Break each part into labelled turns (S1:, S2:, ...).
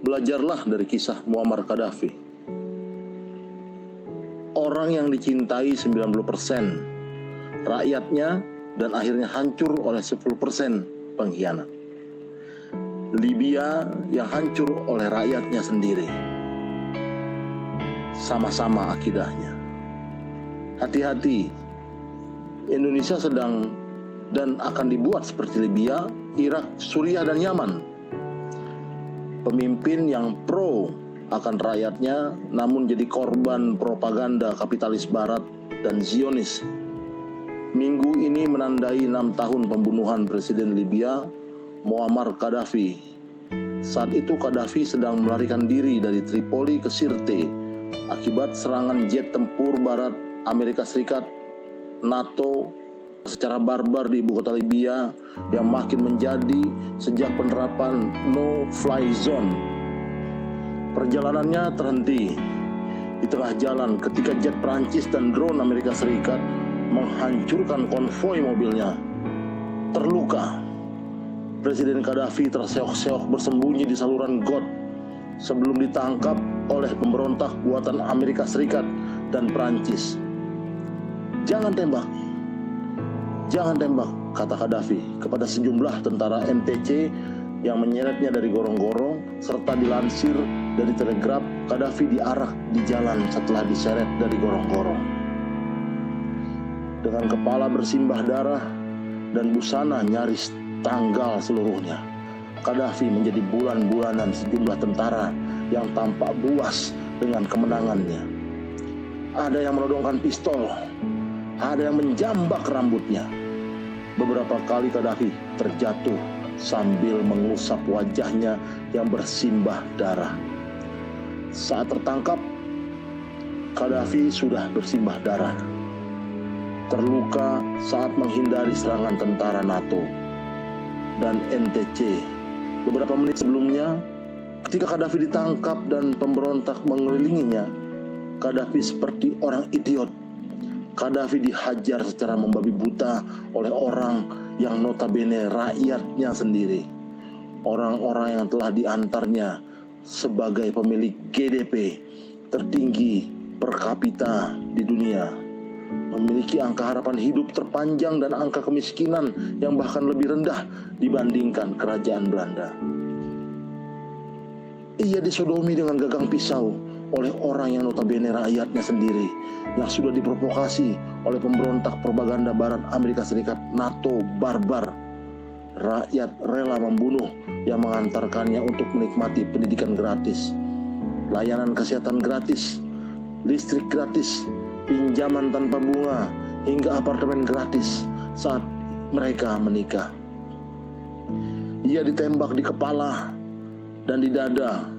S1: Belajarlah dari kisah Muammar Gaddafi. Orang yang dicintai 90% rakyatnya dan akhirnya hancur oleh 10% pengkhianat. Libya yang hancur oleh rakyatnya sendiri. Sama-sama akidahnya. Hati-hati, Indonesia sedang dan akan dibuat seperti Libya, Irak, Suriah, dan Yaman. Pemimpin yang pro akan rakyatnya namun jadi korban propaganda kapitalis barat dan Zionis. Minggu ini menandai 6 tahun pembunuhan Presiden Libya Muammar Gaddafi. Saat itu Gaddafi sedang melarikan diri dari Tripoli ke Sirte akibat serangan jet tempur barat Amerika Serikat, NATO secara barbar di ibu kota Libya yang makin menjadi sejak penerapan no-fly zone. Perjalanannya terhenti di tengah jalan ketika jet Prancis dan drone Amerika Serikat menghancurkan konvoi mobilnya. Terluka, Presiden Gaddafi terseok-seok bersembunyi di saluran got sebelum ditangkap oleh pemberontak buatan Amerika Serikat dan Prancis. Jangan tembak, kata Gaddafi kepada sejumlah tentara NTC yang menyeretnya dari gorong-gorong, serta dilansir dari telegraf Gaddafi diarak di jalan setelah diseret dari gorong-gorong. Dengan kepala bersimbah darah dan busana nyaris tanggal seluruhnya, Gaddafi menjadi bulan-bulanan sejumlah tentara yang tampak buas dengan kemenangannya. Ada yang menodongkan pistol, ada yang menjambak rambutnya. Beberapa kali Gaddafi terjatuh sambil mengusap wajahnya yang bersimbah darah. Saat tertangkap, Gaddafi sudah bersimbah darah. Terluka saat menghindari serangan tentara NATO dan NTC. Beberapa menit sebelumnya, ketika Gaddafi ditangkap dan pemberontak mengelilinginya, Gaddafi seperti orang idiot. Gaddafi dihajar secara membabi buta oleh orang yang notabene rakyatnya sendiri. Orang-orang yang telah diantarnya sebagai pemilik GDP tertinggi per kapita di dunia, memiliki angka harapan hidup terpanjang dan angka kemiskinan yang bahkan lebih rendah dibandingkan kerajaan Belanda. Ia disodomi dengan gagang pisau oleh orang yang notabene rakyatnya sendiri, yang sudah diprovokasi oleh pemberontak propaganda barat Amerika Serikat, NATO barbar. Rakyat rela membunuh yang mengantarkannya untuk menikmati pendidikan gratis, layanan kesehatan gratis, listrik gratis, pinjaman tanpa bunga, hingga apartemen gratis saat mereka menikah. Ia ditembak di kepala dan di dada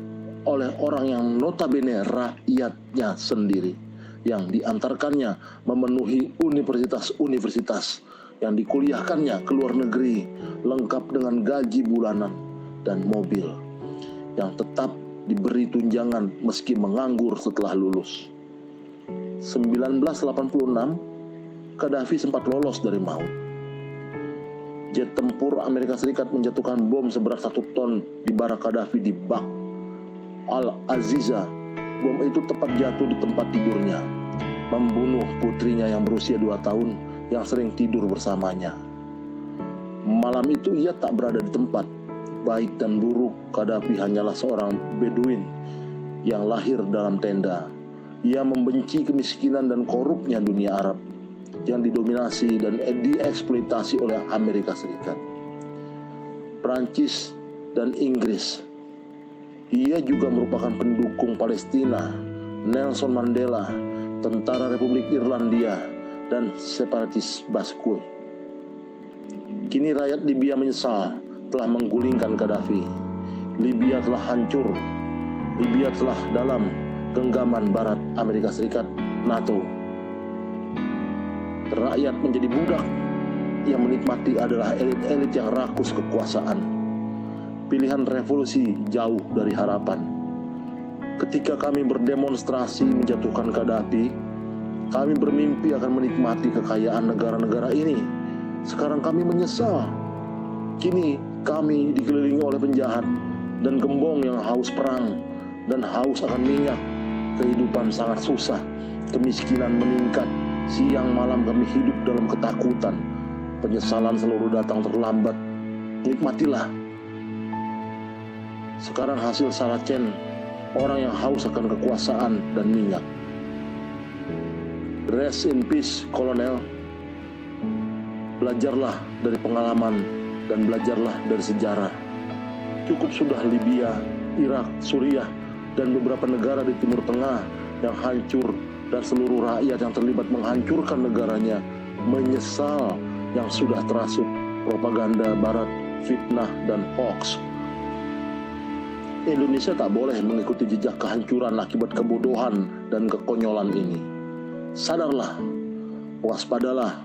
S1: oleh orang yang notabene rakyatnya sendiri, yang diantarkannya memenuhi universitas-universitas, yang dikuliahkannya ke luar negeri lengkap dengan gaji bulanan dan mobil, yang tetap diberi tunjangan meski menganggur setelah lulus. 1986, Gaddafi sempat lolos dari maut. Jet tempur Amerika Serikat menjatuhkan bom seberat 1 ton di barak Gaddafi di Bab al-Aziza. Bom itu tepat jatuh di tempat tidurnya, membunuh putrinya yang berusia 2 tahun yang sering tidur bersamanya. Malam itu ia tak berada di tempat. Baik dan buruk, Gaddafi hanyalah seorang Beduin yang lahir dalam tenda. Ia membenci kemiskinan dan korupnya dunia Arab yang didominasi dan dieksploitasi oleh Amerika Serikat, Prancis, dan Inggris. Ia juga merupakan pendukung Palestina, Nelson Mandela, Tentara Republik Irlandia, dan separatis Basque. Kini rakyat Libya menyesal telah menggulingkan Gaddafi. Libya telah hancur. Libya telah dalam genggaman Barat, Amerika Serikat, NATO. Rakyat menjadi budak. Yang menikmati adalah elit-elit yang rakus kekuasaan. Pilihan revolusi jauh dari harapan. Ketika kami berdemonstrasi menjatuhkan Gaddafi, kami bermimpi akan menikmati kekayaan negara-negara ini. Sekarang kami menyesal. Kini kami dikelilingi oleh penjahat dan gembong yang haus perang dan haus akan minyak. Kehidupan sangat susah, kemiskinan meningkat, siang malam kami hidup dalam ketakutan. Penyesalan selalu datang terlambat. Nikmatilah. Sekarang hasil Saracen, orang yang haus akan kekuasaan dan minyak. Rest in peace, Kolonel. Belajarlah dari pengalaman dan belajarlah dari sejarah. Cukup sudah Libya, Irak, Suriah, dan beberapa negara di Timur Tengah yang hancur dan seluruh rakyat yang terlibat menghancurkan negaranya menyesal yang sudah terasuk propaganda barat, fitnah, dan hoax. Indonesia tak boleh mengikuti jejak kehancuran akibat kebodohan dan kekonyolan ini. Sadarlah, waspadalah,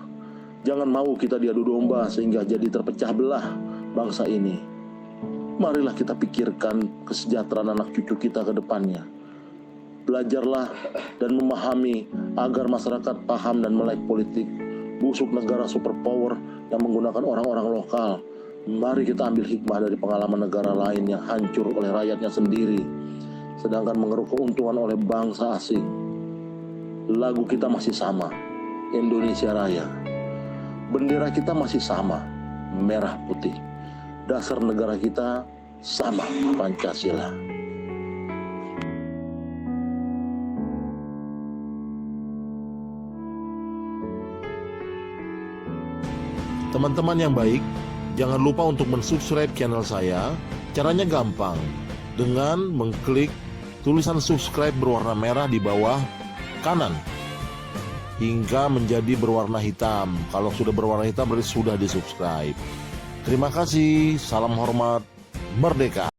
S1: jangan mau kita diadu domba sehingga jadi terpecah belah bangsa ini. Marilah kita pikirkan kesejahteraan anak cucu kita ke depannya. Belajarlah dan memahami agar masyarakat paham dan melek politik busuk negara superpower yang menggunakan orang-orang lokal. Mari kita ambil hikmah dari pengalaman negara lain yang hancur oleh rakyatnya sendiri, sedangkan mengeruk keuntungan oleh bangsa asing. Lagu kita masih sama, Indonesia Raya. Bendera kita masih sama, merah putih. Dasar negara kita sama, Pancasila.
S2: Teman-teman yang baik, jangan lupa untuk mensubscribe channel saya. Caranya gampang, dengan mengklik tulisan subscribe berwarna merah di bawah kanan hingga menjadi berwarna hitam. Kalau sudah berwarna hitam berarti sudah di subscribe. Terima kasih, salam hormat, merdeka.